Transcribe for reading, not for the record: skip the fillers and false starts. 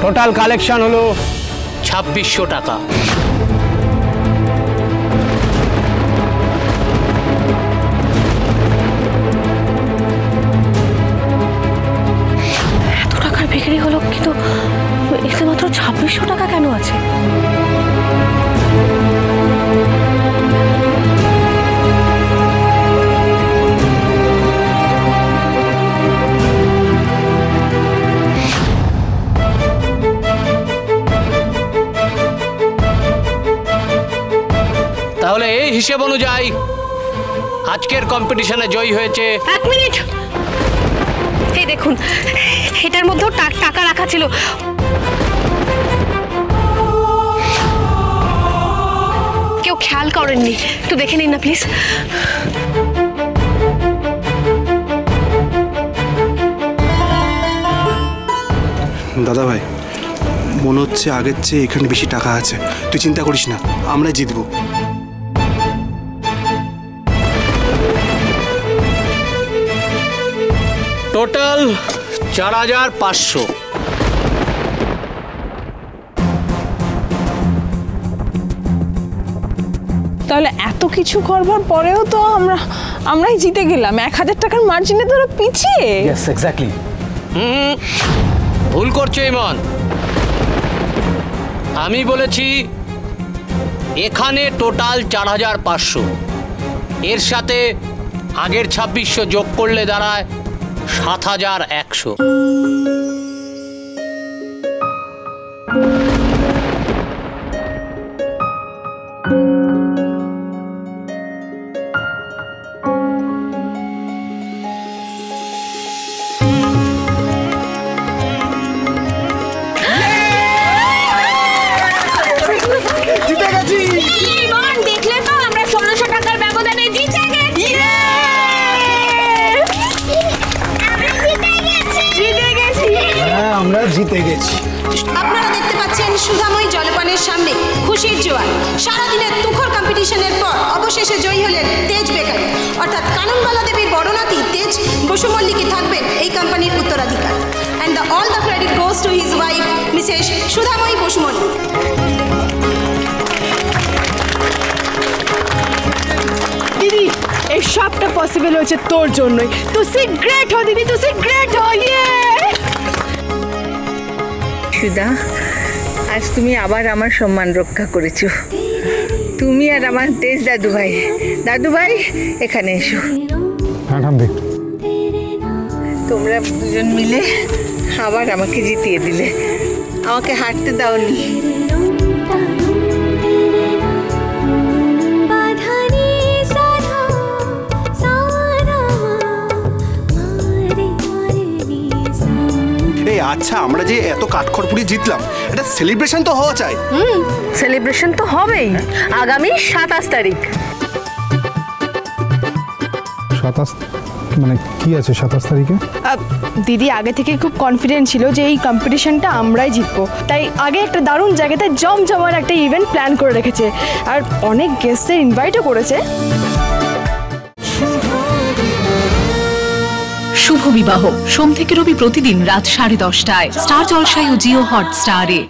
Total collection হলো 2600 টাকা। এত টাকার বিক্রি হলো, কিন্তু এতে মাত্র 2600 টাকা কেন আছে? তাহলে এই হিসেব অনুযায়ী আজকের কম্পিটিশনে জয়ী হয়েছে। এক মিনিট, এই দেখুন, এটার মধ্যেও টাকা রাখা ছিল। কেউ খেয়াল করেননি, একটু দেখে নিন না প্লিজ। দাদা ভাই, মনে হচ্ছে আগের চেয়ে এখানে বেশি টাকা আছে। তুই চিন্তা করিস না, আমরা জিতবো। টোটাল 4500। তাহলে এত কিছু করবার পরেও তো আমরাই জিতে গেলাম। 1000 টাকার মার্জিনে তো পিছিয়ে। Yes exactly. ভুল করছো ইমন। আমি বলেছি এখানে টোটাল 4500, এর সাথে আগের 2600 যোগ করলে দাঁড়ায় 7100। জিতে গেছি। আপনারা দেখতে পাচ্ছেন সুধাময়ী জলপানের সামনে খুশির জোয়ার। সারাদিনের তুখর কম্পিটিশনের পর অবশেষে জয়ী হলেন তেজ বেকারি, অর্থাৎ কাননবালা দেবীর বড় নাতি তেজ বসু মল্লিকই থাকবেন এই কোম্পানির উত্তরাধিকার। And all the credit goes to his wife Mrs Sudhamoyee Basu Mallick. দিদি, এই সবটা পসিবল হয়েছে তোর জন্যই। তুই গ্রেট হো দিদি, তুই গ্রেট হো। সুধা, আজ তুমি আবার আমার সম্মান রক্ষা করেছো। তুমি আর আমার তেজ দাদুভাই। দাদুভাই, এখানে এসো। তোমরা দুজন মিলে আবার আমাকে জিতিয়ে দিলে। আমাকে হাঁটতে দাওনি। আচ্ছা, আমরা যে এত কাঠখড়পুরি জিতলাম, এটা সেলিব্রেশন তো হওয়া চাই। সেলিব্রেশন তো হবেই। আগামী 27 তারিখ। 27 মানে কি আছে 27 তারিখে? দিদি আগে থেকে খুব কনফিডেন্ট ছিল যে এই কম্পিটিশনটা আমরাই জিতবো, তাই আগে একটা দারুণ জায়গাতে জমজমার একটা ইভেন্ট প্ল্যান করে রেখেছে, আর অনেক গেস্টদের ইনভাইটও করেছে। শুভ বিবাহ সোম থেকে রবি প্রতিদিন রাত 10:30টায় স্টার জলসায় ও জিও হটস্টারে।